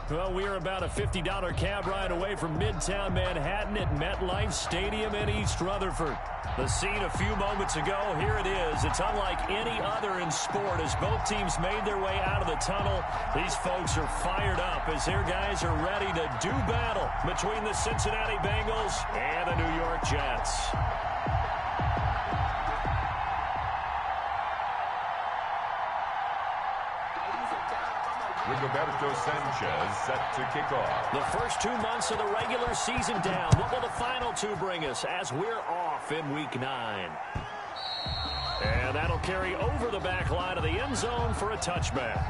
Well, we are about a $50 cab ride away from Midtown Manhattan at MetLife Stadium in East Rutherford. The scene a few moments ago, here it is. It's unlike any other in sport as both teams made their way out of the tunnel. These folks are fired up as their guys are ready to do battle between the Cincinnati Bengals and the New York Jets. Rigoberto Sanchez set to kick off. The first 2 months of the regular season down. What will the final two bring us as we're off in Week 9? And that'll carry over the back line of the end zone for a touchback.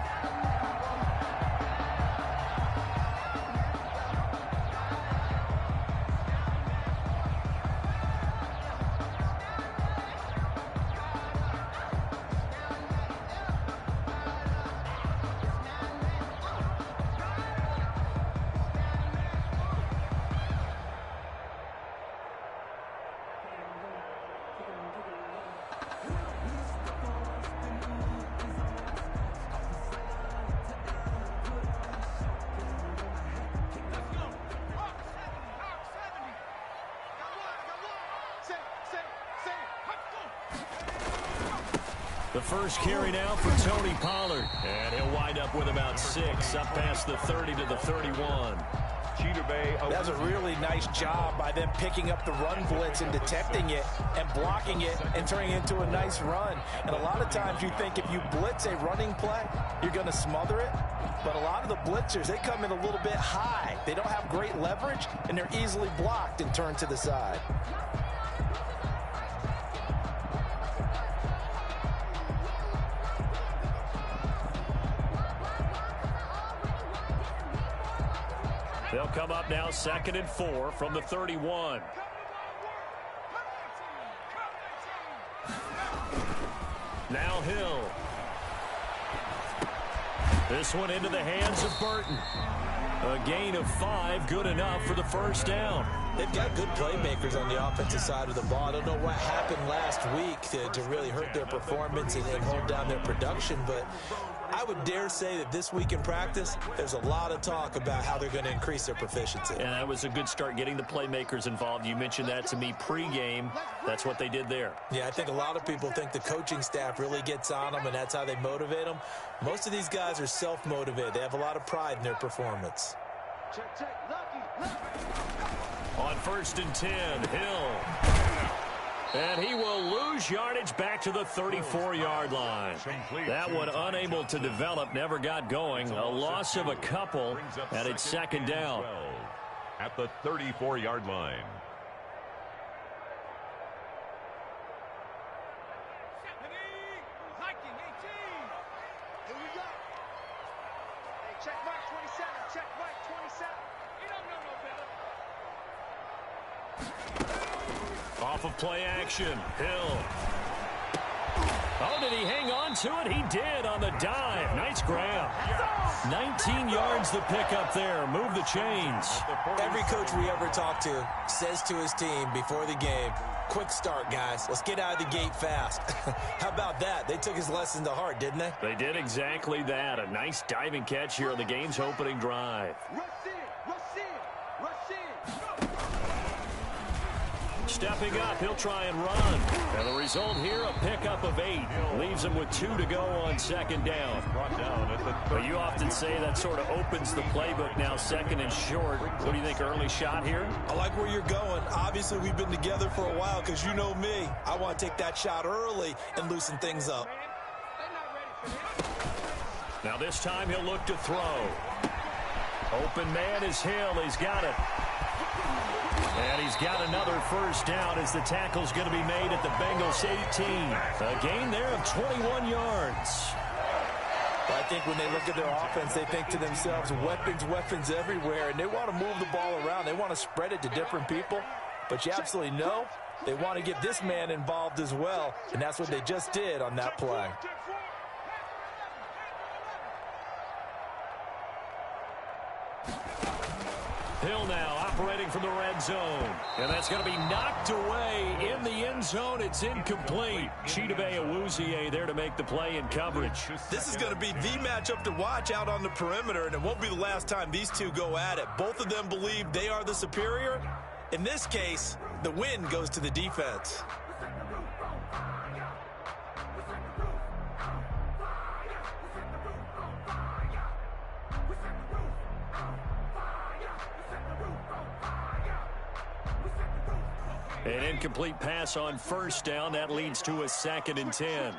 The first carry now for Tony Pollard. And he'll wind up with about 6 up past the 30 to the 31. That's a really nice job by them picking up the run blitz and detecting it and blocking it and turning it into a nice run. And a lot of times you think if you blitz a running play, you're going to smother it. But a lot of the blitzers, they come in a little bit high. They don't have great leverage, and they're easily blocked and turned to the side. They'll come up now 2nd and 4 from the 31. Now Hill. This one into the hands of Burton. A gain of 5, good enough for the first down. They've got good playmakers on the offensive side of the ball. I don't know what happened last week to really hurt their performance and hold down their production, but I would dare say that this week in practice, there's a lot of talk about how they're going to increase their proficiency. And that was a good start getting the playmakers involved. You mentioned that to me pregame. That's what they did there. Yeah, I think a lot of people think the coaching staff really gets on them, and that's how they motivate them. Most of these guys are self-motivated. They have a lot of pride in their performance. On 1st and 10, Hill. And he will lose yardage back to the 34-yard line. That one unable to develop, never got going. A loss of a couple, and it's 2nd down. At the 34-yard line. Off of play action, Hill. Oh, did he hang on to it? He did on the dive. Nice grab. 19 yards to pick up there. Move the chains. Every coach we ever talk to says to his team before the game, quick start, guys. Let's get out of the gate fast. How about that? They took his lesson to heart, didn't they? They did exactly that. A nice diving catch here on the game's opening drive. Stepping up, he'll try and run. And the result here, a pickup of 8. Leaves him with 2 to go on 2nd down. But you often say that sort of opens the playbook now, 2nd and short. What do you think, early shot here? I like where you're going. Obviously, we've been together for a while because you know me. I want to take that shot early and loosen things up. Now this time he'll look to throw. Open man is Hill. He's got it. And he's got another first down as the tackle's going to be made at the Bengals 18. A gain there of 21 yards. I think when they look at their offense, they think to themselves, weapons everywhere, and they want to move the ball around. They want to spread it to different people. But you absolutely know they want to get this man involved as well, and that's what they just did on that play. Hill now operating from the red zone. And that's going to be knocked away in the end zone. It's incomplete. Chidobe Awuzie there to make the play in coverage. This is going to be the matchup to watch out on the perimeter, and it won't be the last time these two go at it. Both of them believe they are the superior. In this case, the win goes to the defense. An incomplete pass on first down. That leads to a 2nd and 10.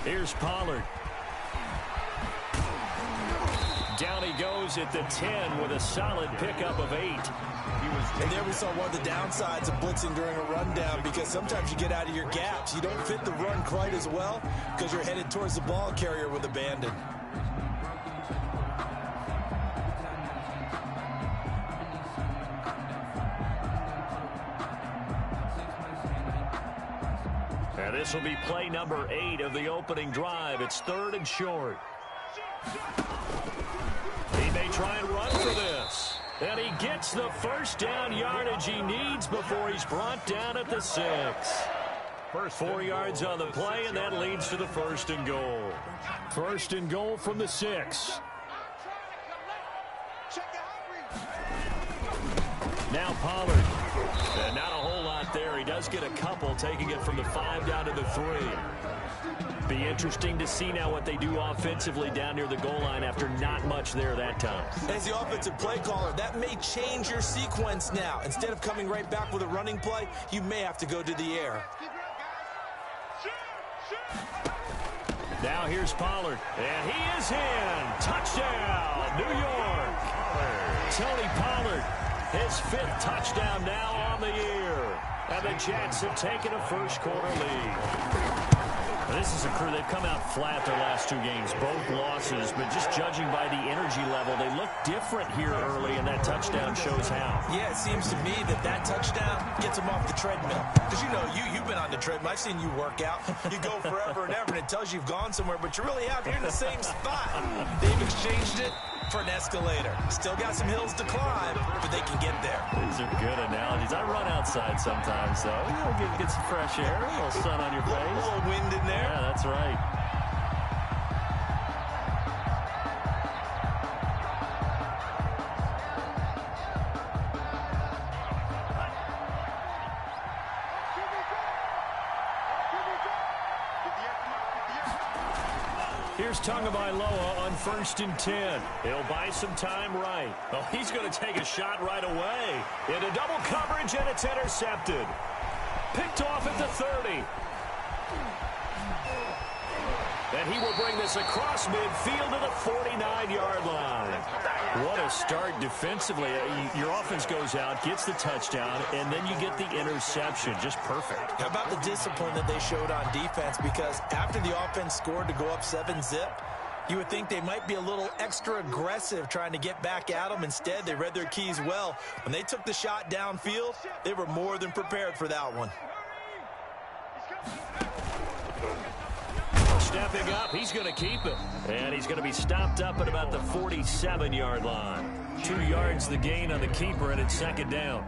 Here's Pollard. Down he goes at the 10 with a solid pickup of 8. And there we saw one of the downsides of blitzing during a rundown, because sometimes you get out of your gaps. You don't fit the run quite as well because you're headed towards the ball carrier with abandon. And this will be play number 8 of the opening drive. It's 3rd and short. He may try and run for this. And he gets the first down yardage he needs before he's brought down at the 6. 4 yards on the play, and that leads to the 1st and goal. 1st and goal from the 6. Now Pollard. And not a whole lot there. He does get a couple, taking it from the 5 down to the 3. Be interesting to see now what they do offensively down near the goal line after not much there that time. As the offensive play caller, that may change your sequence now. Instead of coming right back with a running play, you may have to go to the air. Now here's Pollard, and he is in. Touchdown, New York. Tony Pollard, his 5th touchdown now on the year. And the Jets have taken a first-quarter lead. This is a crew. They've come out flat their last 2 games, both losses, but just judging by the energy level, they look different here early, and that touchdown shows how. Yeah, it seems to me that touchdown gets them off the treadmill. Because, you've been on the treadmill. I've seen you work out. You go forever and ever, and it tells you you've gone somewhere, but you really have. You're in the same spot. They've exchanged it for an escalator. Still got some hills to climb, but they can get there. These are good analogies. I run outside sometimes, though. Get some fresh air, a little sun on your face. A little wind in there. Yeah, that's right. Here's Tagovailoa on 1st and 10. He'll buy some time right. Oh, he's going to take a shot right away. Into double coverage, and it's intercepted. Picked off at the 30. And he will bring this across midfield to the 49-yard line. What a start defensively. Your offense goes out, gets the touchdown, and then you get the interception. Just perfect. How about the discipline that they showed on defense? Because after the offense scored to go up 7-zip, you would think they might be a little extra aggressive trying to get back at them. Instead, they read their keys well. When they took the shot downfield, they were more than prepared for that one. Stepping up, he's going to keep it. And he's going to be stopped up at about the 47-yard line. 2 yards the gain on the keeper, and it's 2nd down.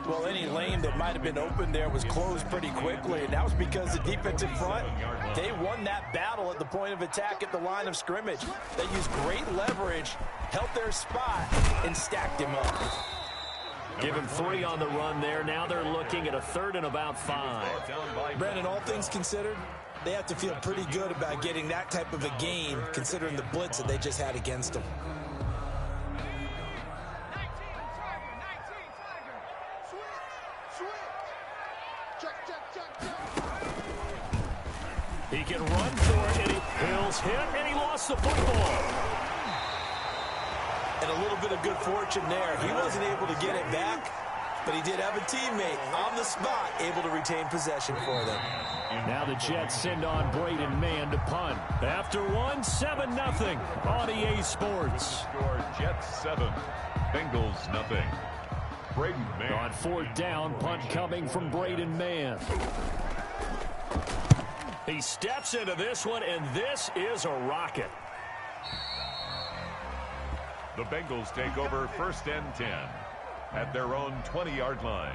Well, any lane that might have been open there was closed pretty quickly, and that was because the defensive front, they won that battle at the point of attack at the line of scrimmage. They used great leverage, held their spot, and stacked him up. Give him 3 on the run there. Now they're looking at a 3rd and about 5. Brandon, all things considered, they have to feel pretty good about getting that type of a gain, considering the blitz that they just had against them. He can run for it, and Hill's hit, and he lost the football. And a little bit of good fortune there. He wasn't able to get it back, but he did have a teammate on the spot able to retain possession for them. Now the Jets send on Braden Mann to punt. After 7-0 on EA Sports. Score Jets 7, Bengals nothing. Braden Mann. On 4th down, punt coming from Braden Mann. He steps into this one, and this is a rocket. The Bengals take over 1st and 10 at their own 20-yard line.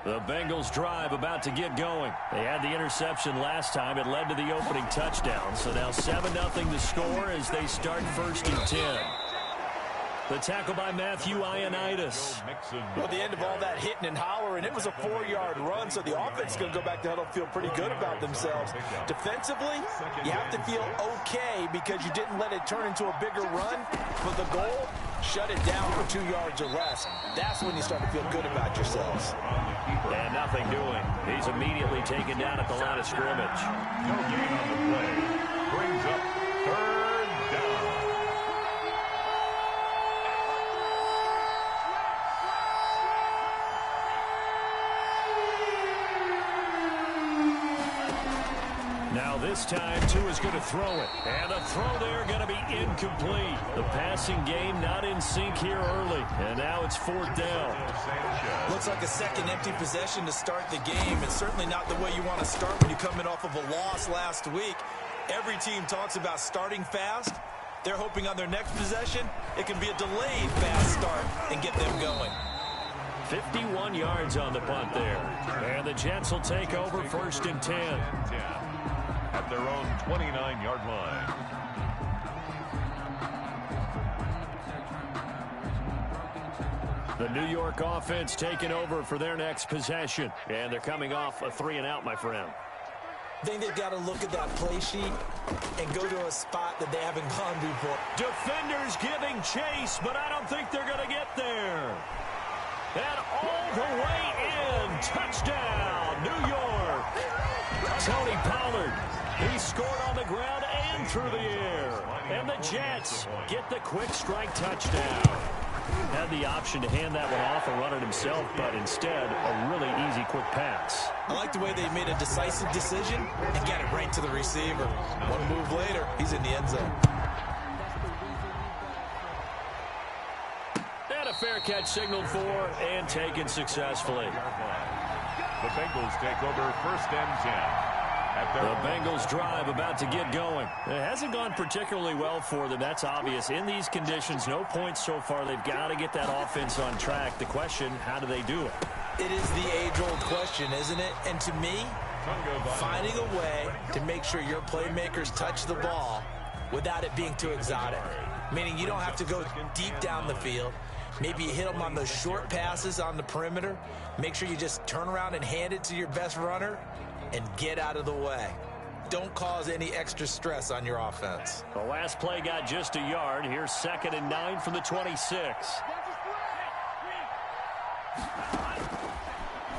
The Bengals drive about to get going. They had the interception last time. It led to the opening touchdown. So now 7-0 to score as they start 1st and 10. The tackle by Matthew Ioannidis. Well, at the end of all that hitting and hollering, it was a 4-yard run, so the offense is going to go back to huddle, feel pretty good about themselves. Defensively, you have to feel okay because you didn't let it turn into a bigger run. But the goal, shut it down for 2 yards or less. That's when you start to feel good about yourselves. And nothing doing. He's immediately taken down at the line of scrimmage. No gain on the play. Brings up 3rd down. Now this time, Tua's going to throw it. And the throw there going to be incomplete. The passing game not in sync here early. And now it's 4th down. Looks like a second empty possession to start the game. It's certainly not the way you want to start when you're coming off of a loss last week. Every team talks about starting fast. They're hoping on their next possession, it can be a delayed fast start and get them going. 51 yards on the punt there. And the Jets will take over 1st and 10. At their own 29-yard line. The New York offense taking over for their next possession. And they're coming off a 3-and-out, my friend. I think they've got to look at that play sheet and go to a spot that they haven't gone before. Defenders giving chase, but I don't think they're going to get there. And all the way in. Touchdown, New York. Tony Pollard. He scored on the ground and through the air. And the Jets get the quick strike touchdown. Had the option to hand that one off and run it himself, but instead, a really easy quick pass. I like the way they made a decisive decision and got it right to the receiver. One move later, he's in the end zone. And a fair catch signaled for and taken successfully. The Bengals take over 1st and 10. The Bengals drive about to get going. It hasn't gone particularly well for them. That's obvious. In these conditions, no points so far. They've got to get that offense on track. The question, how do they do it? It is the age-old question, isn't it? And to me, finding a way to make sure your playmakers touch the ball without it being too exotic. Meaning you don't have to go deep down the field. Maybe you hit them on those short passes on the perimeter. Make sure you just turn around and hand it to your best runner and get out of the way. Don't cause any extra stress on your offense. The last play got just a yard. Here's 2nd and 9 from the 26.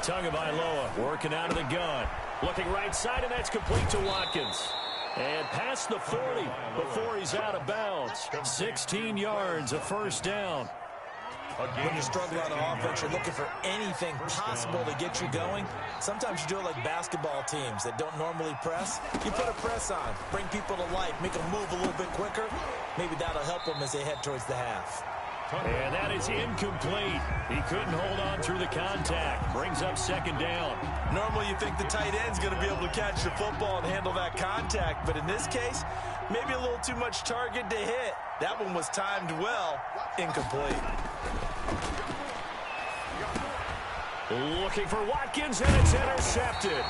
Tagovailoa working out of the gun. Looking right side, and that's complete to Watkins. And past the 40 before he's out of bounds. 16 yards, a 1st down. When you're struggling on offense, you're looking for anything possible to get you going. Sometimes you do it like basketball teams that don't normally press. You put a press on, bring people to life, make them move a little bit quicker. Maybe that'll help them as they head towards the half. And that is incomplete. He couldn't hold on through the contact. Brings up 2nd down. Normally you think the tight end's going to be able to catch the football and handle that contact. But in this case, maybe a little too much target to hit. That one was timed well. Incomplete. Looking for Watkins, and it's intercepted.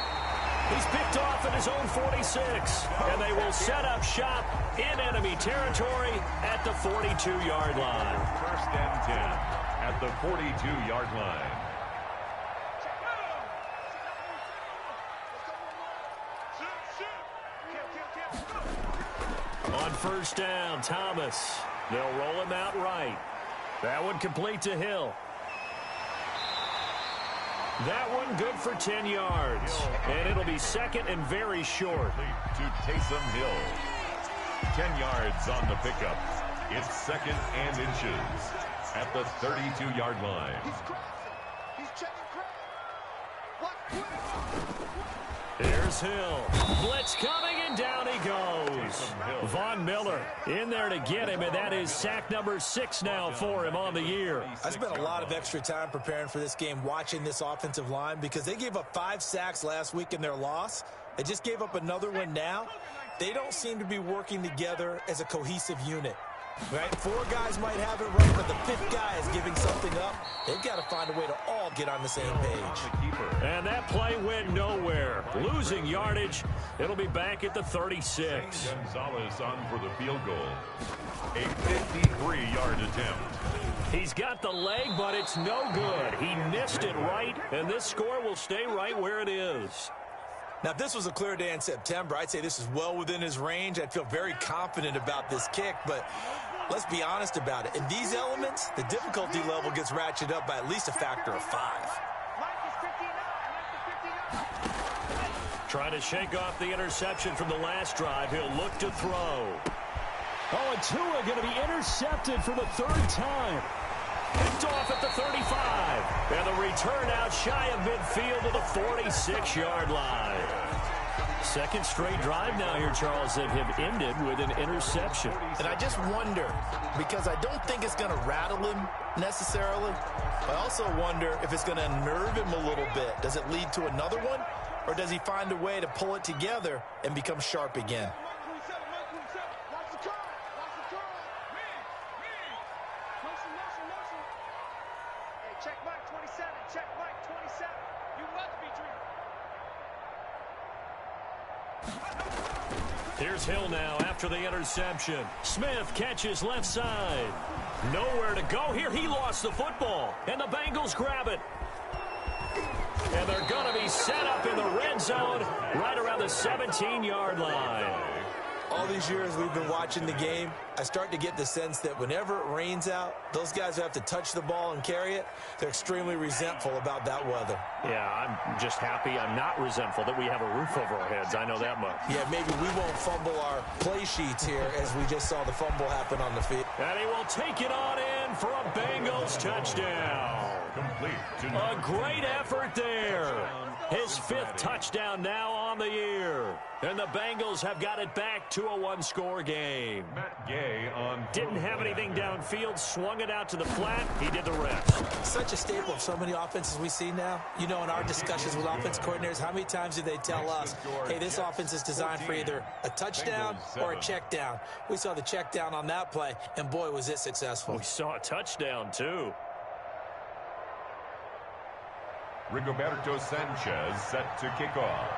He's picked off at his own 46, and they will set up shop in enemy territory at the 42-yard line. 1st and 10 at the 42-yard line. On 1st down, Thomas. They'll roll him out right. That one complete to Hill. That one good for 10 yards. And it'll be 2nd and very short. To Taysom Hill. 10 yards on the pickup. It's 2nd and inches at the 32-yard line. Here's Hill. Blitz coming, and down he goes. Von Miller in there to get him, and that is sack number 6 now for him on the year. I spent a lot of extra time preparing for this game, watching this offensive line, because they gave up 5 sacks last week in their loss. They just gave up another one now. they don't seem to be working together as a cohesive unit. Right? 4 guys might have it right, but the 5th guy is giving something up. They've got to find a way to all get on the same page. And that play went nowhere. Losing yardage. It'll be back at the 36. Gonzalez on for the field goal. A 53-yard attempt. He's got the leg, but it's no good. He missed it right, and this score will stay right where it is. Now, if this was a clear day in September, I'd say this is well within his range. I'd feel very confident about this kick, but let's be honest about it. In these elements, the difficulty level gets ratcheted up by at least a factor of 5. Trying to shake off the interception from the last drive. He'll look to throw. Oh, and Tua going to be intercepted for the 3rd time. Picked off at the 35. And the return out shy of midfield to the 46-yard line. Second straight drive now here, Charles, that have ended with an interception. And I just wonder, because I don't think it's going to rattle him necessarily. I also wonder if it's going to unnerve him a little bit. Does it lead to another one? Or does he find a way to pull it together and become sharp again? Here's Hill now after the interception. Smith catches left side. Nowhere to go here. He lost the football. And the Bengals grab it. And they're going to be set up in the red zone right around the 17-yard line. All these years we've been watching the game, I start to get the sense that whenever it rains out, those guys who have to touch the ball and carry it, they're extremely resentful about that weather. Yeah, I'm just happy I'm not resentful that we have a roof over our heads. I know that much. Yeah, maybe we won't fumble our play sheets here as we just saw the fumble happen on the field. And he will take it on in for a Bengals touchdown. Complete. A great effort there. His 5th touchdown now on the year. And the Bengals have got it back to a 1-score game. Matt Gay on. Didn't have anything downfield, swung it out to the flat. He did the rest. Such a staple of so many offenses we see now. You know, in our discussions with offense coordinators, how many times do they tell us, hey, this offense is designed for either a touchdown or a check down. We saw the check down on that play, and boy, was it successful. We saw a touchdown, too. Rigoberto Sanchez set to kick off.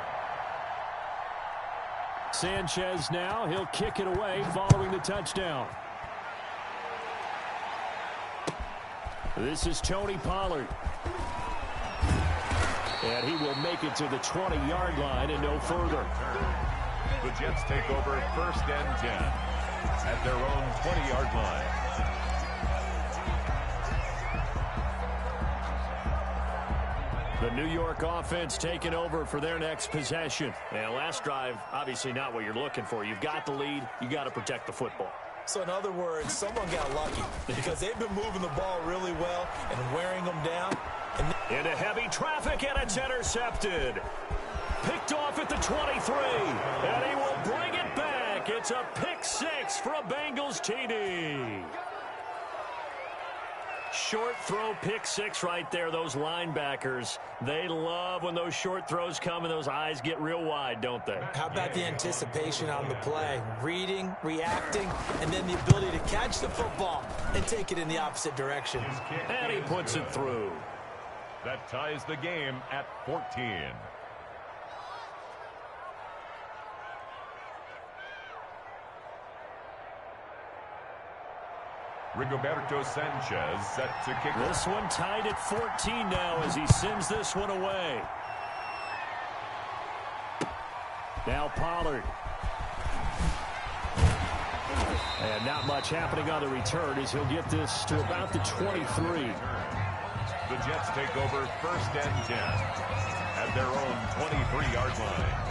Sanchez now, he'll kick it away following the touchdown. This is Tony Pollard. And he will make it to the 20-yard line and no further. The Jets take over 1st and 10 at their own 20-yard line. The New York offense taking over for their next possession. And last drive, obviously not what you're looking for. You've got the lead. You got to protect the football. So in other words, someone got lucky because they've been moving the ball really well and wearing them down. Into heavy traffic, and it's intercepted. Picked off at the 23, and he will bring it back. It's a pick 6 for a Bengals TD. Short throw, pick 6 right there. Those linebackers, they love when those short throws come and those eyes get real wide, don't they? How about the anticipation on the play? Reading, reacting, and then the ability to catch the football and take it in the opposite direction. And he puts it through. That ties the game at 14. Rigoberto Sanchez set to kick. This one tied at 14 now as he sends this one away. Now Pollard. And not much happening on the return as he'll get this to about the 23. The Jets take over 1st and 10 at their own 23-yard line.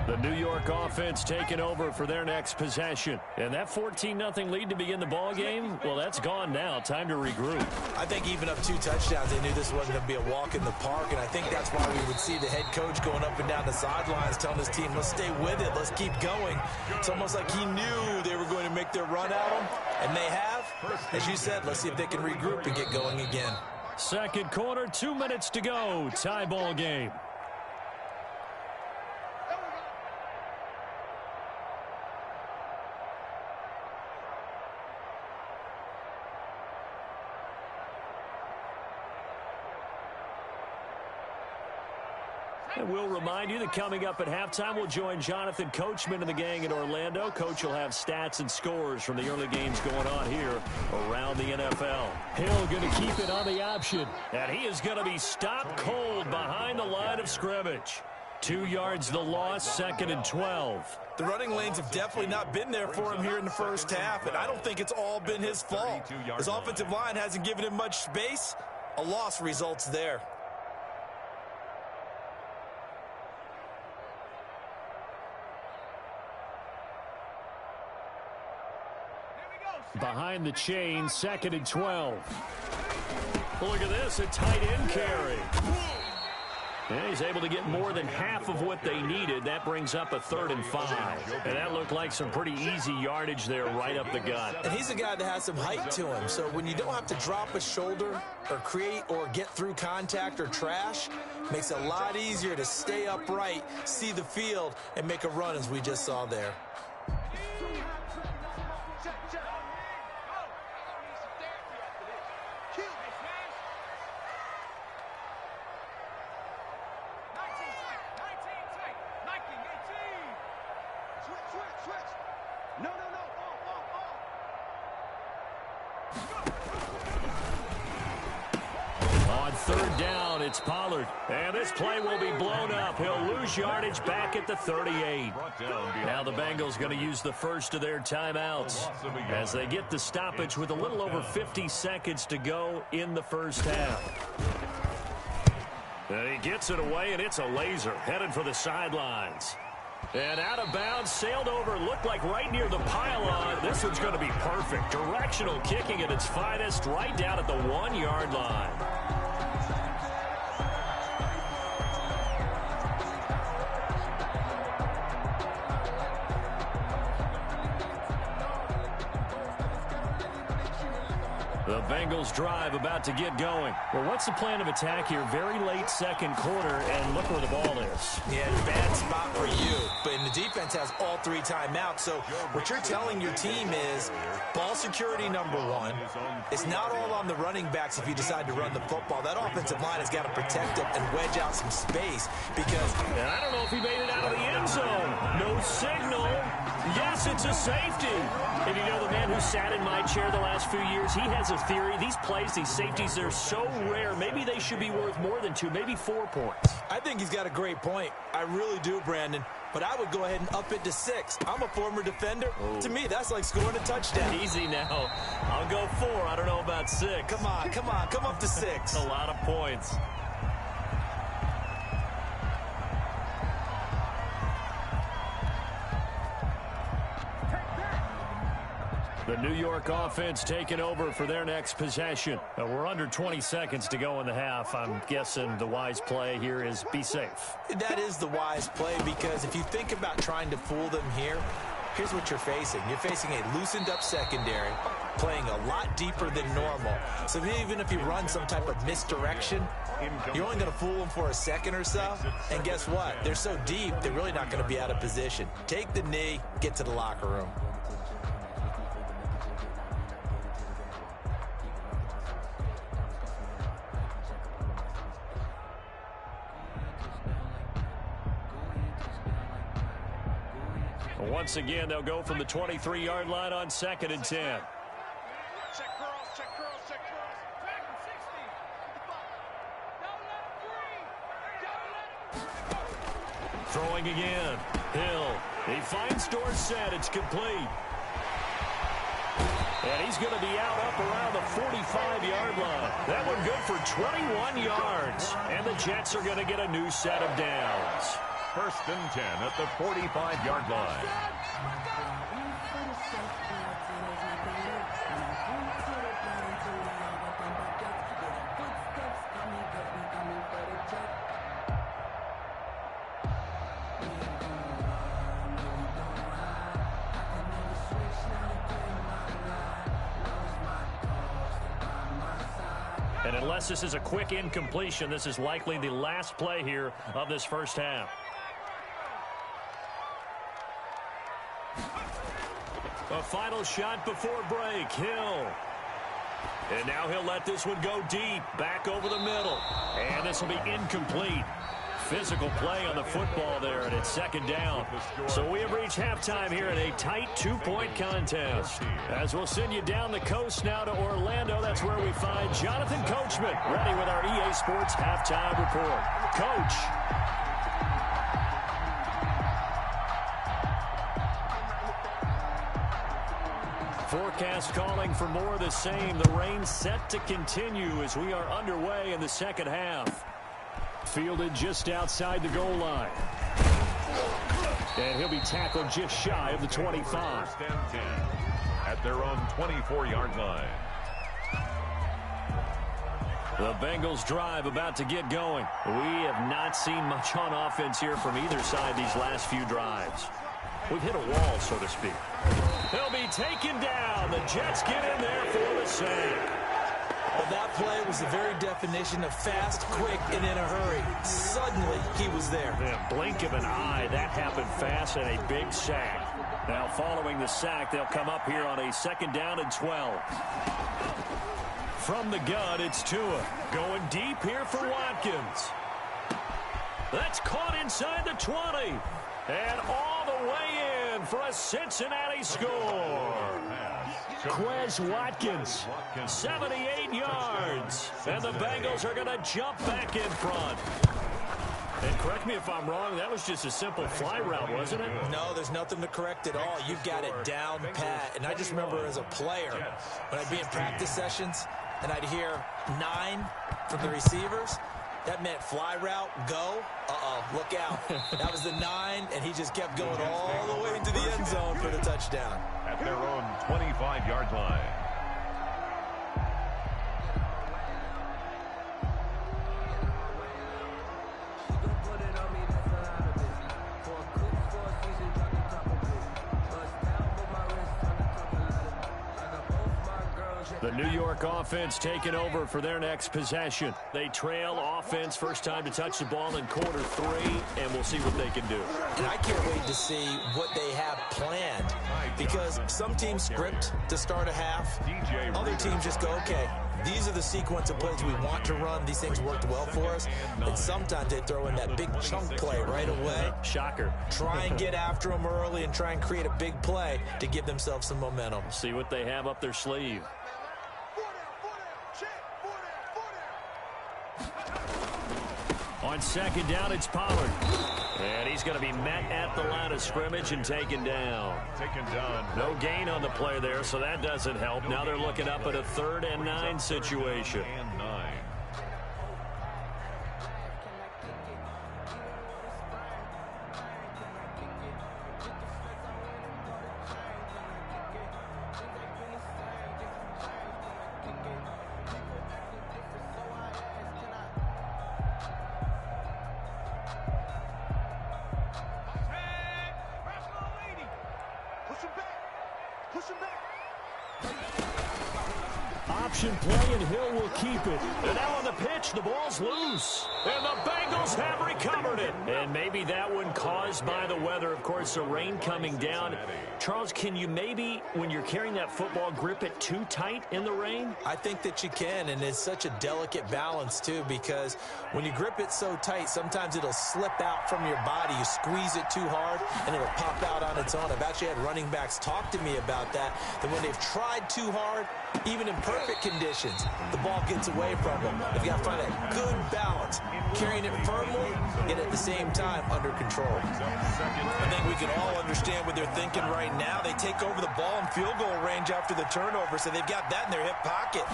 The New York offense taking over for their next possession. And that 14-0 lead to begin the ball game, well, that's gone now. Time to regroup. I think even up 2 touchdowns, they knew this wasn't going to be a walk in the park, and I think that's why we would see the head coach going up and down the sidelines telling his team, let's stay with it, let's keep going. It's almost like he knew they were going to make their run at him, and they have. As you said, let's see if they can regroup and get going again. Second quarter, 2 minutes to go. Tie ball game. And we'll remind you that coming up at halftime, we'll join Jonathan Coachman and the gang in Orlando. Coach will have stats and scores from the early games going on here around the NFL. Hill going to keep it on the option. And he is going to be stopped cold behind the line of scrimmage. 2 yards the loss, 2nd and 12. The running lanes have definitely not been there for him here in the first half, and I don't think it's all been his fault. His offensive line hasn't given him much space. A loss results there. Behind the chain, 2nd and 12. Look at this, a tight end carry. And he's able to get more than half of what they needed. That brings up a 3rd and 5. And that looked like some pretty easy yardage there right up the gut. And he's a guy that has some height to him. So when you don't have to drop a shoulder or create or get through contact or trash, makes it a lot easier to stay upright, see the field, and make a run as we just saw there. On 3rd down, it's Pollard. And this play will be blown up. He'll lose yardage back at the 38. Now the Bengals going to use the first of their timeouts as they get the stoppage with a little over 50 seconds to go in the first half. And he gets it away, and it's a laser headed for the sidelines. And out of bounds, sailed over, looked like right near the pylon. This one's going to be perfect. Directional kicking at its finest, right down at the 1-yard line. The Bengals drive about to get going. Well, what's the plan of attack here? Very late second quarter, and look where the ball is. Yeah, bad spot for you. But the defense has all 3 timeouts. So what you're telling your team is ball security #1. It's not all on the running backs if you decide to run the football. That offensive line has got to protect them and wedge out some space because... And I don't know if he made it out of the end zone. No signal. Yes, it's a safety. And you know the man who sat in my chair the last few years, he has a theory. These plays, these safeties, they're so rare. Maybe they should be worth more than 2, maybe 4 points. I think he's got a great point. I really do, Brandon. But I would go ahead and up it to 6. I'm a former defender. Oh. To me, that's like scoring a touchdown. Easy now. I'll go 4. I don't know about 6. Come on. Come up to 6. A lot of points. The New York offense taking over for their next possession. We're under 20 seconds to go in the half. I'm guessing the wise play here is be safe. That is the wise play because if you think about trying to fool them here, here's what you're facing. You're facing a loosened up secondary, playing a lot deeper than normal. So even if you run some type of misdirection, you're only going to fool them for a second or so. And guess what? They're so deep, they're really not going to be out of position. Take the knee, get to the locker room. Once again, they'll go from the 23-yard line on 2nd and 10. Check cross, check cross, check cross. Track him, 60. Don't let him free. Throwing again. Hill. He finds Dorsett. It's complete. And he's going to be out up around the 45-yard line. That one good for 21 yards. And the Jets are going to get a new set of downs. 1st and 10 at the 45-yard line. And unless this is a quick incompletion, this is likely the last play here of this first half. A final shot before break. Hill. And now he'll let this one go deep. Back over the middle. And this will be incomplete. Physical play on the football there, and it's second down. So we have reached halftime here in a tight 2-point contest. As we'll send you down the coast now to Orlando, that's where we find Jonathan Coachman, ready with our EA Sports halftime report. Coach. Forecast calling for more of the same. The rain set to continue as we are underway in the second half. Fielded just outside the goal line. And he'll be tackled just shy of the 25. First and 10 at their own 24-yard line. The Bengals drive about to get going. We have not seen much on offense here from either side these last few drives. We've hit a wall, so to speak. He'll be taken down. The Jets get in there for the sack. Well, that play was the very definition of fast, quick, and in a hurry. Suddenly, he was there. The blink of an eye, that happened fast, and a big sack. Now, following the sack, they'll come up here on a 2nd down and 12. From the gun, it's Tua. Going deep here for Watkins. That's caught inside the 20. And all the way in for a Cincinnati score. Quez Watkins, 78 yards. And the Bengals are going to jump back in front. And correct me if I'm wrong, that was just a simple fly route, wasn't it? No, there's nothing to correct at all. You've got it down pat. And I just remember as a player, when I'd be in practice sessions, and I'd hear 9 from the receivers, that meant fly route, go. Look out. That was the 9, and he just kept going all the way into the end zone for the touchdown. At their own 25-yard line. The New York offense taking over for their next possession. They trail offense, first time to touch the ball in quarter 3, and we'll see what they can do. And I can't wait to see what they have planned, because some teams script to start a half. Other teams just go, okay, these are the sequence of plays we want to run. These things worked well for us. And sometimes they throw in that big chunk play right away. Shocker. Try and get after them early and try and create a big play to give themselves some momentum. See what they have up their sleeve. On 2nd down, it's Pollard. And he's going to be met at the line of scrimmage and taken down. No gain on the play there, so that doesn't help. Now they're looking up at a 3rd and 9 situation. Option play, and Hill will keep it. And now on the pitch, the ball's loose. And the Bengals have recovered it. And maybe that one caused by the weather. Of course, the rain coming down. Charles, can you maybe, when you're carrying that football, grip it too tight in the rain? I think that you can, and it's such a delicate balance, too, because when you grip it so tight, sometimes it'll slip out from your body. You squeeze it too hard, and it'll pop out on its own. I've actually had running backs talk to me about that when they've tried too hard, even in perfect conditions, the ball gets away from them. They've got to find a good balance, carrying it firmly, yet at the same time under control. I think we can all understand what they're thinking right now. They take over the ball in field goal range after the turnover, so they've got that in their hip pocket.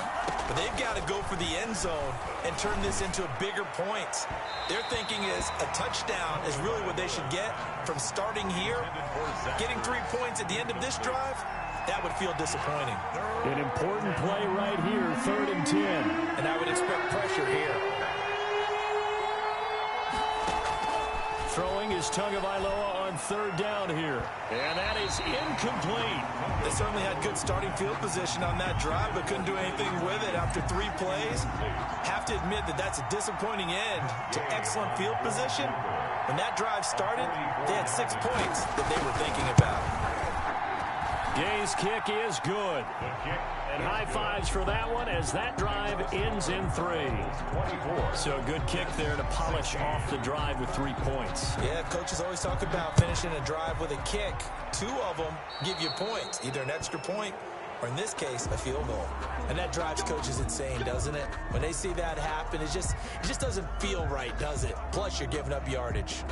But they've got to go for the end zone and turn this into bigger points. Their thinking is a touchdown is really what they should get from starting here. Getting 3 points at the end of this drive, that would feel disappointing. An important play right here, 3rd and 10. And I would expect pressure here. Throwing is Tagovailoa on third down here. And that is incomplete. They certainly had good starting field position on that drive, but couldn't do anything with it after 3 plays. Have to admit that that's a disappointing end to excellent field position. When that drive started, they had 6 points that they were thinking about. Gay's kick is good. And high fives for that one as that drive ends in 3. So a good kick there to polish off the drive with 3 points. Yeah, coaches always talk about finishing a drive with a kick. 2 of them give you points, either an extra point or, in this case, a field goal. And that drives coaches insane, doesn't it? When they see that happen, it just doesn't feel right, does it? Plus, you're giving up yardage.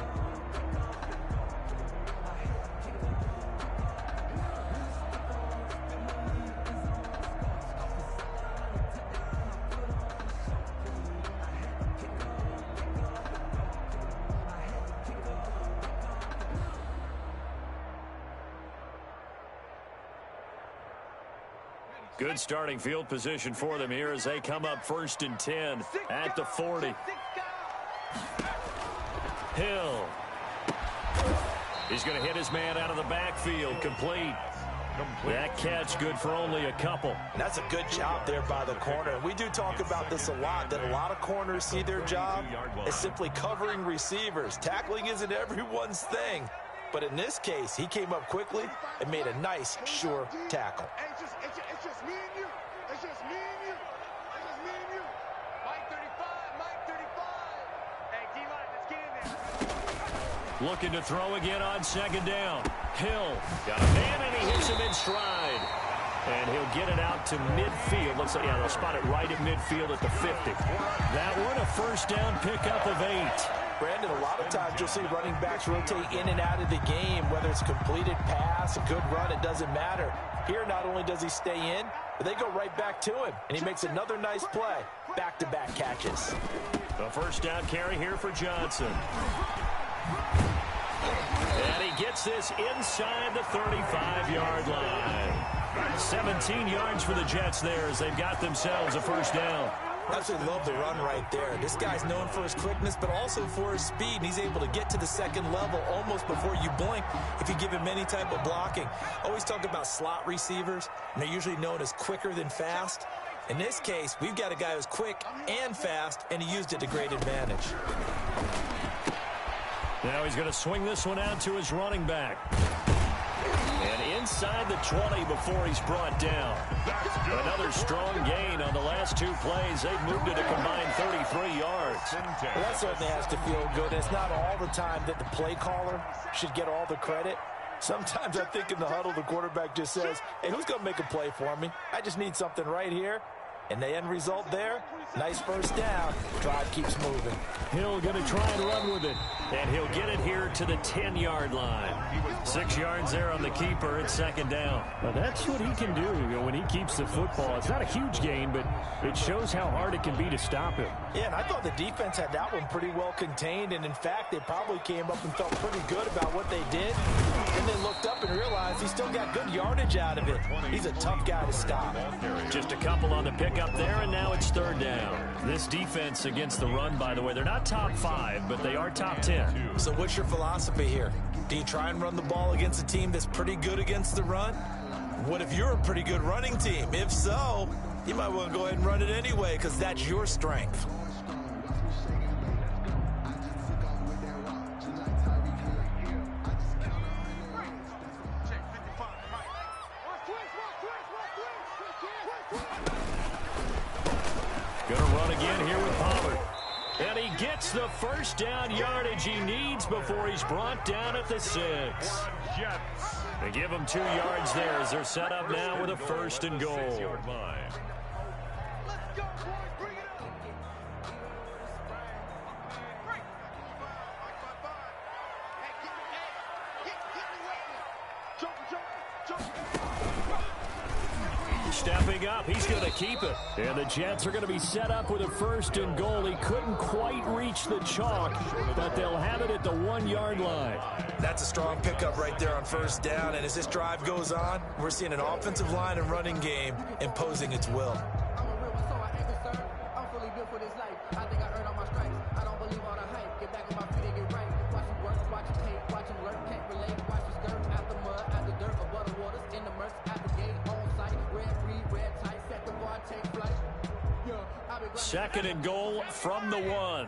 Good starting field position for them here as they come up 1st and 10 at the 40. Hill. He's going to hit his man out of the backfield. Complete. That catch good for only a couple. That's a good job there by the corner. We do talk about this a lot, that a lot of corners see their job as simply covering receivers. Tackling isn't everyone's thing. But in this case, he came up quickly and made a nice, sure tackle. It's just me and you. It's just me and you. It's just me and you. Mike 35, Mike 35. Hey, D-line, let's get in there. Looking to throw again on 2nd down. Hill got a man, and he hits him in stride. And he'll get it out to midfield. Looks like, yeah, they'll spot it right at midfield at the 50. That one, a 1st down pickup of 8. Brandon, a lot of times you'll see running backs rotate in and out of the game, whether it's a completed pass, a good run, it doesn't matter. Here, not only does he stay in, but they go right back to him, and he makes another nice play. Back-to-back catches. The 1st down carry here for Johnson. And he gets this inside the 35-yard line. 17 yards for the Jets there as they've got themselves a 1st down. Absolutely love the run right there. This guy's known for his quickness, but also for his speed. And he's able to get to the 2nd level almost before you blink if you give him any type of blocking. Always talk about slot receivers, and they're usually known as quicker than fast. In this case, we've got a guy who's quick and fast, and he used it to great advantage. Now he's going to swing this one out to his running back. And inside the 20 before he's brought down. Another strong gain on the last 2 plays. They've moved it a combined 33 yards. Well, that certainly has to feel good. It's not all the time that the play caller should get all the credit. Sometimes I think in the huddle, the quarterback just says, hey, who's going to make a play for me? I just need something right here. And the end result there, nice 1st down. Drive keeps moving. Hill going to try and run with it. And he'll get it here to the 10-yard line. 6 yards there on the keeper at 2nd down. Well, that's what he can do, when he keeps the football. It's not a huge gain, but it shows how hard it can be to stop him. Yeah, and I thought the defense had that one pretty well contained. And, in fact, they probably came up and felt pretty good about what they did. And then looked up and realized he still got good yardage out of it. He's a tough guy to stop. Just a couple on the pickup there, and now it's 3rd down. This defense against the run, by the way, they're not top 5, but they are top 10. So what's your philosophy here? Do you try and run the ball against a team that's pretty good against the run? What if you're a pretty good running team? If so, you might want to go ahead and run it anyway because that's your strength. Going to run again here with Pollard. And he gets the 1st down yardage he needs before he's brought down at the 6. They give him 2 yards there as they're set up now with a 1st and goal. Let's go, boys. Bring it up. Stepping up, he's going to keep it. And the Jets are going to be set up with a 1st and goal. He couldn't quite reach the chalk, but they'll have it at the 1-yard line. That's a strong pickup right there on 1st down. And as this drive goes on, we're seeing an offensive line and running game imposing its will. I'm a real one, so I ain't concerned. I'm fully built for this life. I think I earned all my stripes. I don't believe all the hype. Get back on my feet and get right. Watch him work, watch him hate, watch him learn, can't relate. second and goal from the 1.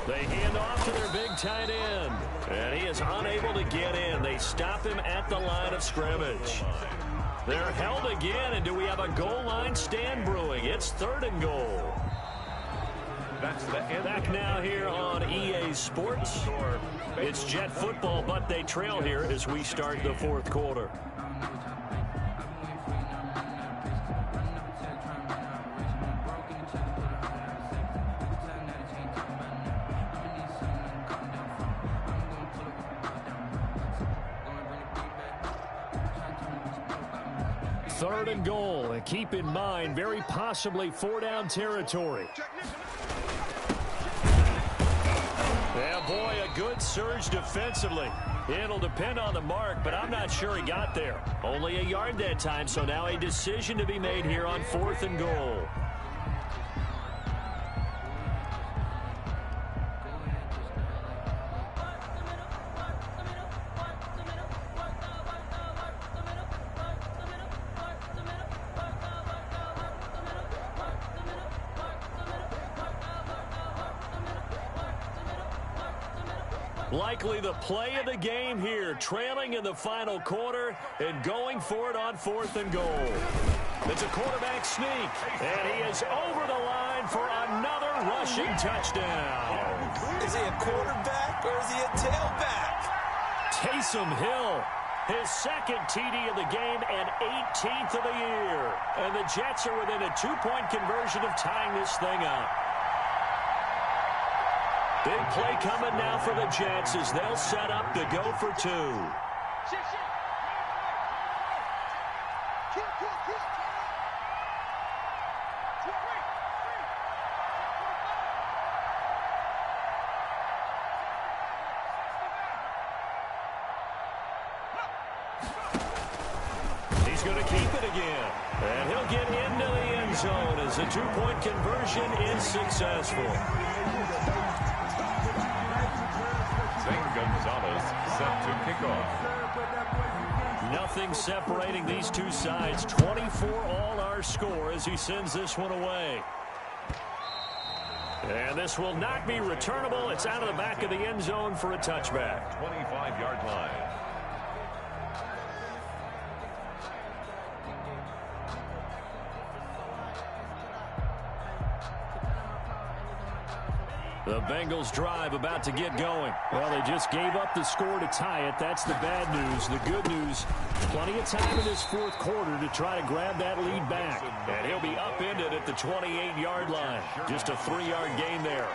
They hand off to their big tight end. And he is unable to get in. They stop him at the line of scrimmage. They're held again, and do we have a goal line stand brewing? It's 3rd and goal. That's the end. Back now here on EA Sports. It's Jet football, but they trail here as we start the 4th quarter. Third and goal, and keep in mind, very possibly 4-down territory. Yeah, boy, a good surge defensively. It'll depend on the mark, but I'm not sure he got there. Only a yard that time, so now a decision to be made here on 4th and goal. Likely the play of the game here, trailing in the final quarter and going for it on 4th and goal. It's a quarterback sneak, and he is over the line for another rushing touchdown. Is he a quarterback or is he a tailback? Taysom Hill, his second TD of the game and 18th of the year. And the Jets are within a 2-point conversion of tying this thing up. Big play coming now for the Jets as they'll set up to go for 2. He's going to keep it again. And he'll get into the end zone as the 2-point conversion is successful. Gonzalez set to kick off. Nothing separating these two sides. 24 all our score as he sends this one away. And this will not be returnable. It's out of the back of the end zone for a touchback. 25-yard line. The Bengals drive about to get going. Well, they just gave up the score to tie it. That's the bad news. The good news, plenty of time in this 4th quarter to try to grab that lead back. And he'll be upended at the 28-yard line. Just a 3-yard gain there.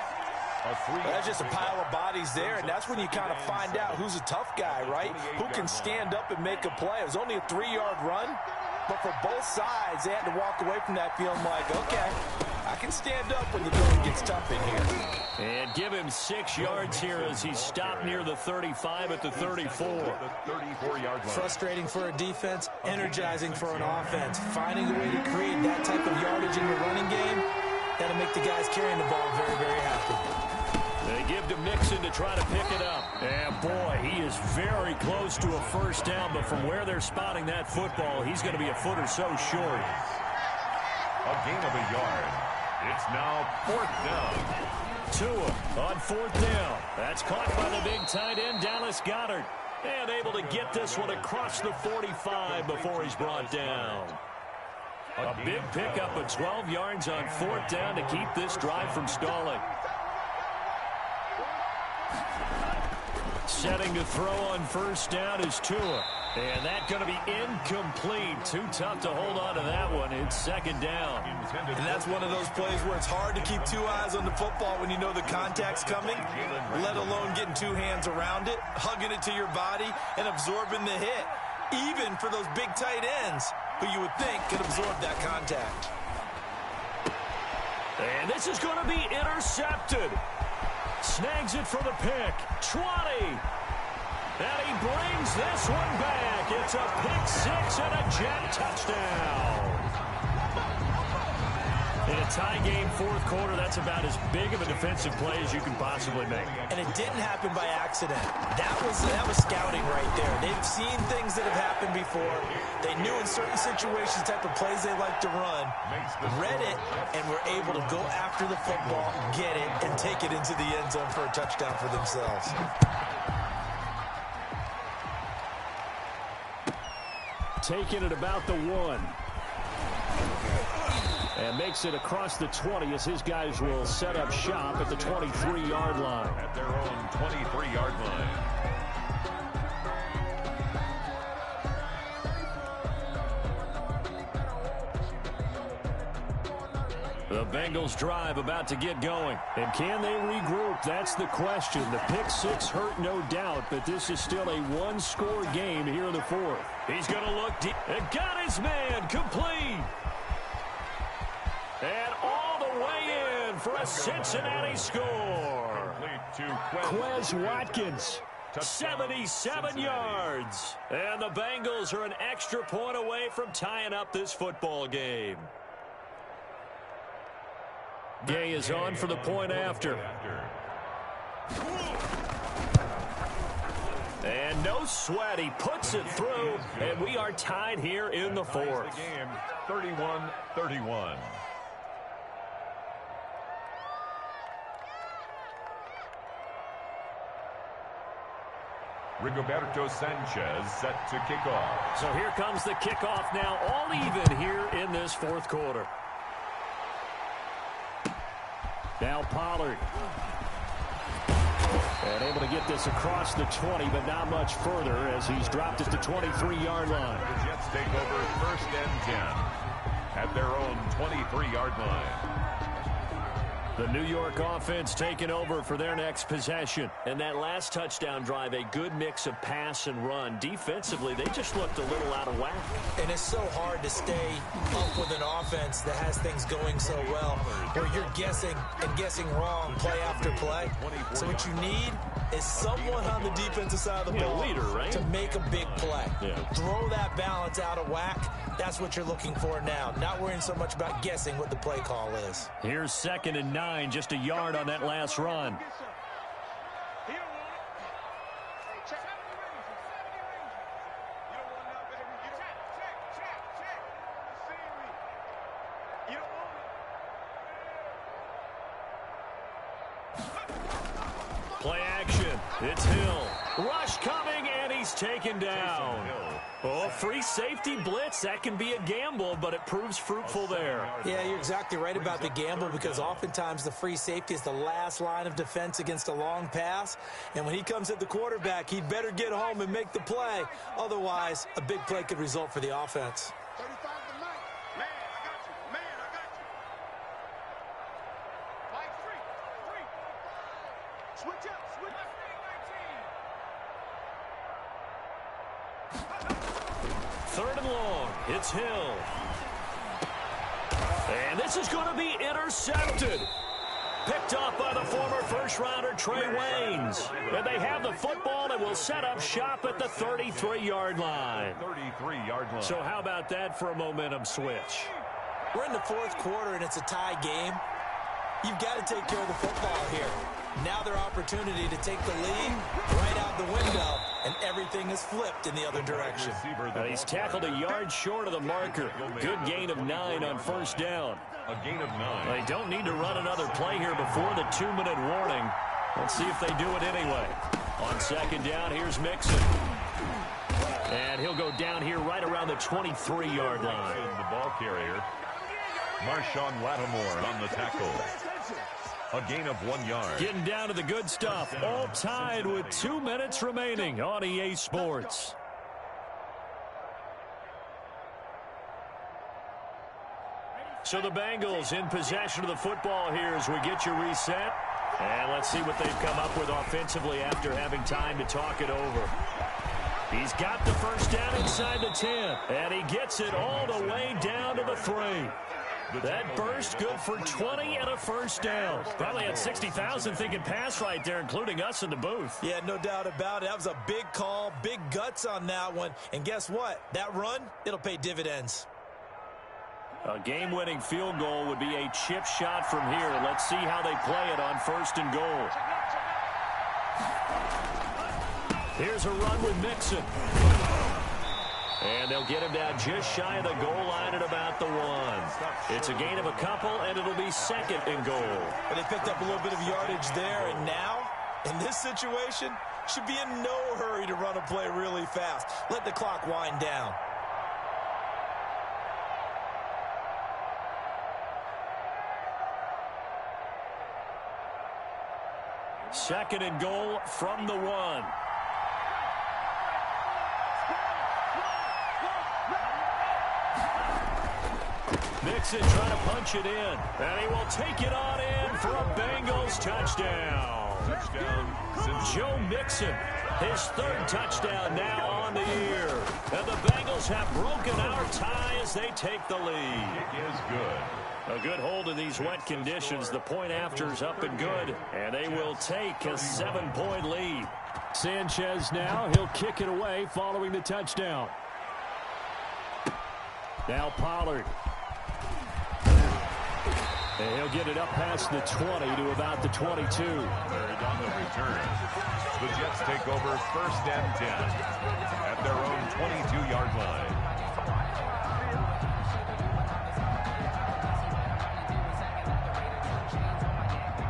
That's just a pile of bodies there, and that's when you kind of find out who's a tough guy, right? Who can stand up and make a play. It was only a 3-yard run, but for both sides, they had to walk away from that feeling like, okay, I can stand up when the going gets tough in here. And give him 6 yards here as he's stopped near the 35 at the 34. Frustrating for a defense, energizing for an offense. Finding a way to create that type of yardage in the running game, that'll make the guys carrying the ball very, very happy. They give to Mixon to try to pick it up. And boy, he is very close to a first down, but from where they're spotting that football, he's going to be a foot or so short. A gain of a yard. It's now 4th down. Tua on 4th down. That's caught by the big tight end, Dallas Goedert. And able to get this one across the 45 before he's brought down. A big pickup of 12 yards on 4th down to keep this drive from stalling. Setting to throw on first down is Tua. And that's going to be incomplete. Too tough to hold on to that one. It's 2nd down. And that's one of those plays where it's hard to keep 2 eyes on the football when you know the contact's coming, let alone getting 2 hands around it, hugging it to your body, and absorbing the hit. Even for those big tight ends who you would think could absorb that contact. And this is going to be intercepted. Snags it for the pick. 20. And he brings this one back. It's a pick 6 and a Jet touchdown. In a tie game fourth quarter, that's about as big of a defensive play as you can possibly make. And it didn't happen by accident. That was scouting right there. They've seen things that have happened before. They knew in certain situations the type of plays they like to run, read it, and were able to go after the football, get it, and take it into the end zone for a touchdown for themselves. Taking it about the 1. And makes it across the 20 as his guys will set up shop at the 23-yard line. At their own 23-yard line. The Bengals drive about to get going. And can they regroup? That's the question. The pick six hurt, no doubt, but this is still a one-score game here in the fourth. He's going to look deep. And got his man complete. And all the way in for a Cincinnati score. Quez Watkins. 77 yards. And the Bengals are an extra point away from tying up this football game. Gay is on for the point after. And no sweat. He puts it through. And we are tied here in the fourth. The game 31-31. Rigoberto Sanchez set to kick off. So here comes the kickoff now, all even here in this fourth quarter. Now Pollard. And able to get this across the 20, but not much further as he's dropped at the 23-yard line. The Jets take over 1st and 10 at their own 23-yard line. The New York offense taking over for their next possession. And that last touchdown drive, a good mix of pass and run. Defensively, they just looked a little out of whack. And it's so hard to stay up with an offense that has things going so well, where you're guessing and guessing wrong play after play. So what you need is someone on the defensive side of the ball leader, right? to make a big play. Yeah. Throw that balance out of whack. That's what you're looking for now. Not worrying so much about guessing what the play call is. Here's 2nd and 9, just a yard on that last run. Play action. It's Hill. Rush coming, and he's taken down. Oh, free safety blitz. That can be a gamble, but it proves fruitful there. Yeah, you're exactly right about the gamble because oftentimes the free safety is the last line of defense against a long pass. And when he comes at the quarterback, he'd better get home and make the play. Otherwise, a big play could result for the offense. 35 to Mike. Man, I got you. Man, I got you. Mike, free. Switch up. Switch up. 3rd and long. It's Hill. And this is going to be intercepted. Picked off by the former first-rounder Trey Waynes. And they have the football and will set up shop at the 33-yard line. 33-yard line. So how about that for a momentum switch? We're in the fourth quarter, and it's a tie game. You've got to take care of the football here. Now their opportunity to take the lead right out the window, and everything is flipped in the other direction. He's tackled a yard short of the marker. Good gain of 9 on 1st down. A gain of 9. They don't need to run another play here before the 2-minute warning. Let's see if they do it anyway. On 2nd down, here's Mixon. And he'll go down here right around the 23-yard line. The ball carrier, Marshawn Lattimore on the tackle. A gain of 1 yard. Getting down to the good stuff. All tied with 2 minutes remaining on EA Sports. So the Bengals in possession of the football here as we get you reset. And let's see what they've come up with offensively after having time to talk it over. He's got the 1st down inside the 10. And he gets it all the way down to the 3. That burst good for 20 and a 1st down. Probably had 60,000 thinking pass right there, including us in the booth. Yeah, no doubt about it. That was a big call, big guts on that one. And guess what? That run, it'll pay dividends. A game-winning field goal would be a chip shot from here. Let's see how they play it on 1st and goal. Here's a run with Mixon. And they'll get him down just shy of the goal line at about the 1. It's a gain of a couple, and it'll be 2nd and goal. But they picked up a little bit of yardage there, and now, in this situation, should be in no hurry to run a play really fast. Let the clock wind down. Second and goal from the 1. Mixon trying to punch it in. And he will take it on in for a Bengals touchdown. Joe Mixon, his 3rd touchdown now on the year. And the Bengals have broken our tie as they take the lead. It is good. A good hold in these wet conditions. The point after's up and good. And they will take a 7-point lead. Sanchez now. He'll kick it away following the touchdown. Now Pollard. And he'll get it up past the 20 to about the 22. Third on the return. The Jets take over 1st and 10 at their own 22-yard line.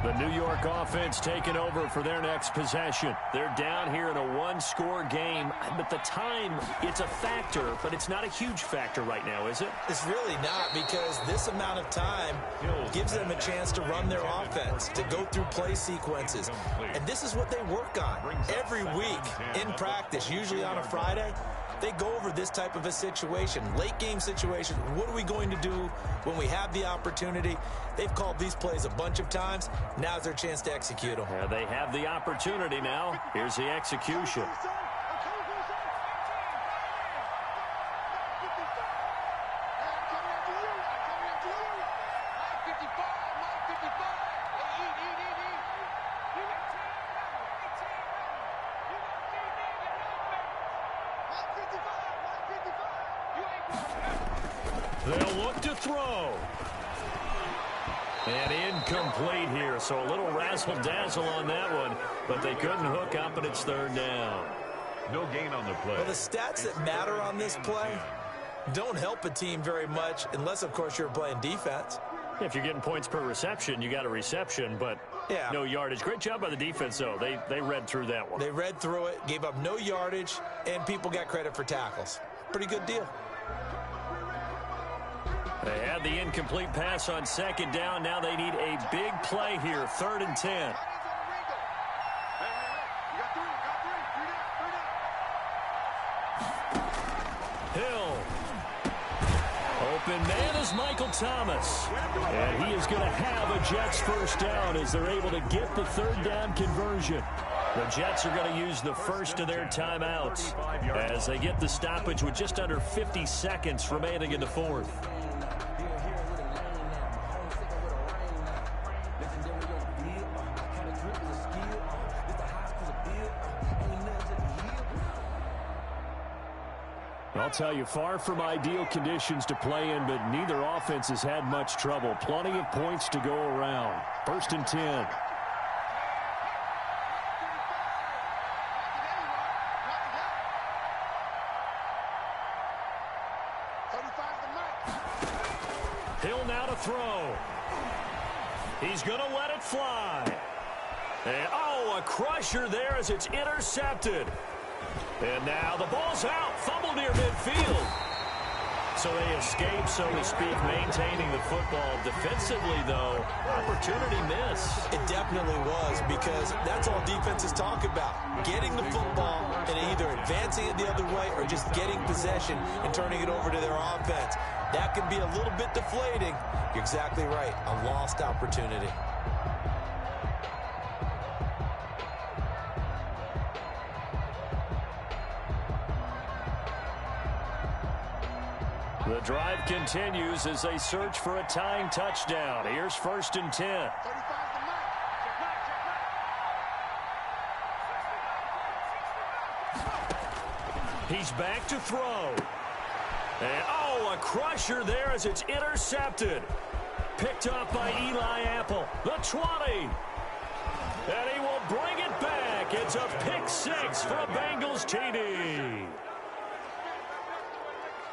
The New York offense taking over for their next possession. They're down here in a 1-score game. But the time, it's a factor, but it's not a huge factor right now, is it? It's really not, because this amount of time gives them a chance to run their offense, to go through play sequences. And this is what they work on every week in practice, usually on a Friday. They go over this type of a situation, late game situation. What are we going to do when we have the opportunity? They've called these plays a bunch of times. Now's their chance to execute them. They have the opportunity now. Here's the execution. They'll look to throw. And incomplete here, so a little razzle-dazzle on that one, but they couldn't hook up, and it's 3rd down. No gain on the play. Well, the stats that matter on this play don't help a team very much unless, of course, you're playing defense. If you're getting points per reception, you got a reception, but no yardage. Great job by the defense, though. They read through that one. They read through it, gave up no yardage, and people got credit for tackles. Pretty good deal. They had the incomplete pass on 2nd down. Now they need a big play here, 3rd and 10. Hill. Open man is Michael Thomas. And he is going to have a Jets 1st down as they're able to get the 3rd down conversion. The Jets are going to use the first of their timeouts as they get the stoppage with just under 50 seconds remaining in the 4th. I'll tell you, far from ideal conditions to play in, but neither offense has had much trouble. Plenty of points to go around. 1st and 10. Hill now to throw. He's going to let it fly. And, a crusher there as it's intercepted. And now the ball's out. Fumble near midfield. So they escape, so to speak, maintaining the football. Defensively, though, opportunity miss. It definitely was, because that's all defenses talk about. Getting the football and either advancing it the other way or just getting possession and turning it over to their offense. That can be a little bit deflating. You're exactly right. A lost opportunity. The drive continues as they search for a tying touchdown. Here's 1st and 10. He's back to throw. And, Oh, a crusher there as it's intercepted. Picked up by Eli Apple. The 20. And he will bring it back. It's a pick six for a Bengals TD.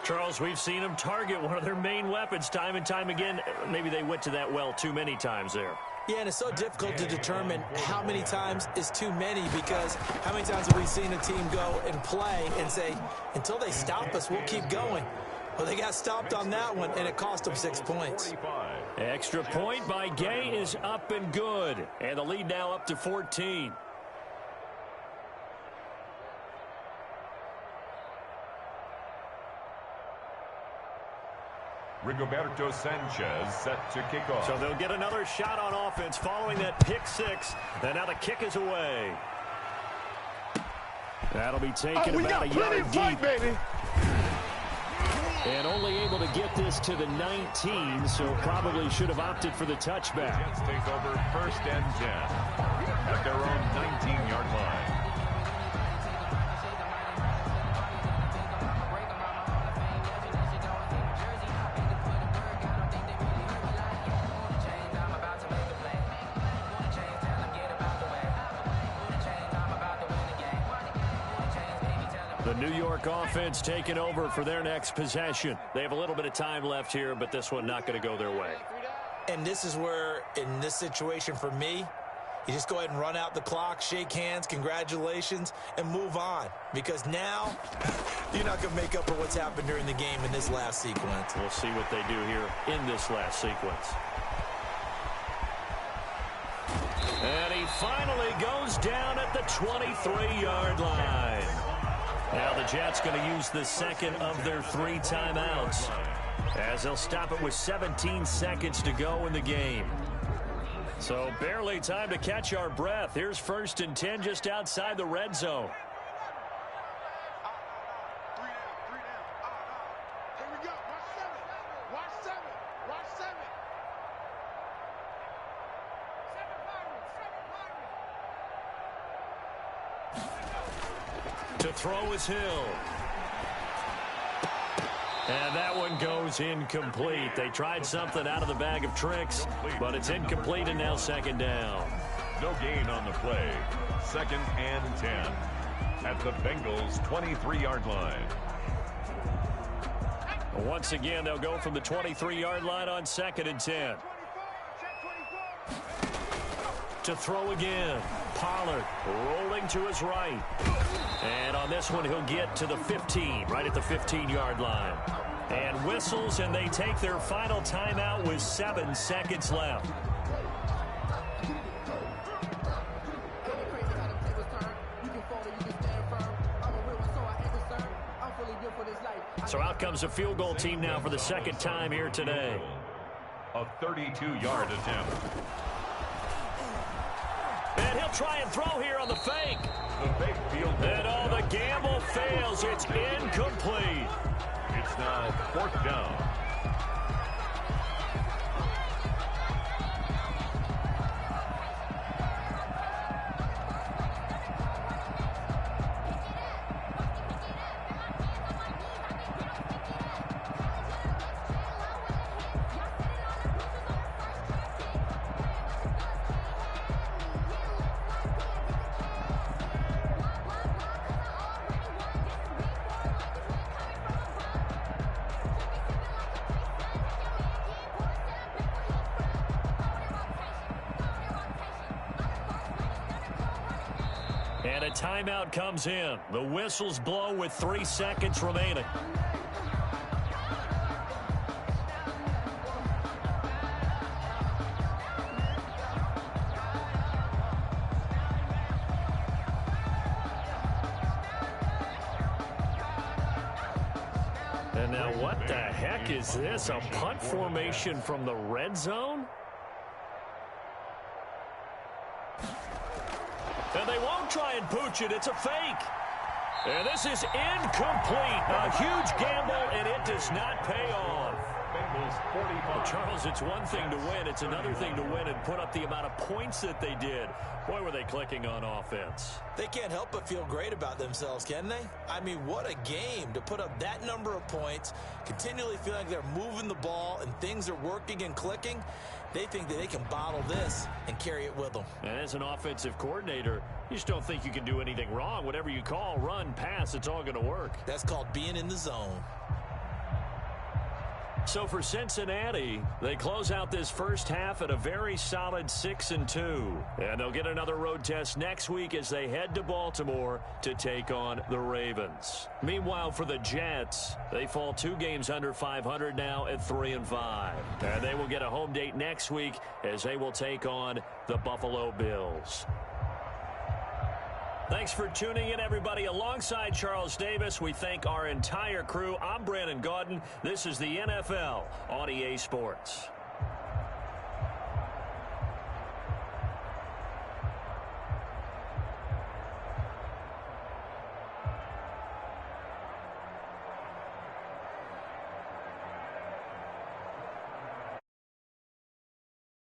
Charles, we've seen them target one of their main weapons time and time again. Maybe they went to that well too many times there. Yeah, and it's so difficult to determine how many times is too many, because how many times have we seen a team go and play and say, until they stop us, we'll keep going. Well, they got stopped on that one, and it cost them 6 points. Extra point by Gay is up and good. And the lead now up to 14. Rigoberto Sanchez set to kick off. So they'll get another shot on offense following that pick six. And now the kick is away. That'll be taken about a yard deep. Baby. And only able to get this to the 19, so probably should have opted for the touchback. Jets take over 1st and 10 at their own 19-yard line. The New York offense taking over for their next possession. They have a little bit of time left here, but this one not going to go their way. And this is where, in this situation for me, you just go ahead and run out the clock, shake hands, congratulations, and move on. Because now, you're not going to make up for what's happened during the game in this last sequence. We'll see what they do here in this last sequence. And he finally goes down at the 23-yard line. Now the Jets going to use the second of their 3 timeouts, as they'll stop it with 17 seconds to go in the game. So barely time to catch our breath. Here's 1st and 10 just outside the red zone. Here we go. Watch 7. Watch 7. To throw is Hill. And that one goes incomplete. They tried something out of the bag of tricks, but it's incomplete, and now 2nd down. No gain on the play. 2nd and 10 at the Bengals' 23-yard line. Once again, they'll go from the 23-yard line on 2nd and 10. To throw again. Pollard rolling to his right. And on this one, he'll get to the 15, right at the 15-yard line. And whistles, and they take their final timeout with 7 seconds left. So out comes a field goal team now for the 2nd time here today. A 32-yard attempt. And he'll try and throw here on the fake. The fake field goal. And the gamble fails. It's incomplete. It's now 4th down. And a timeout comes in. The whistles blow with 3 seconds remaining. And now what the heck is this? A punt formation from the red zone? And they won't try and pooch it. It's a fake. And this is incomplete. A huge gamble, and it does not pay off. Bengals 45. Well, Charles, it's one thing to win. It's another thing to win and put up the amount of points that they did. Boy, were they clicking on offense. They can't help but feel great about themselves, can they? I mean, what a game to put up that number of points, continually feel like they're moving the ball and things are working and clicking. They think that they can bottle this and carry it with them. And as an offensive coordinator, you just don't think you can do anything wrong. Whatever you call, run, pass, it's all going to work. That's called being in the zone. So for Cincinnati, they close out this first half at a very solid 6-2. And they'll get another road test next week as they head to Baltimore to take on the Ravens. Meanwhile, for the Jets, they fall 2 games under 500 now at 3-5. And they will get a home date next week as they will take on the Buffalo Bills. Thanks for tuning in, everybody. Alongside Charles Davis, we thank our entire crew. I'm Brandon Gaudin. This is the NFL on EA Sports.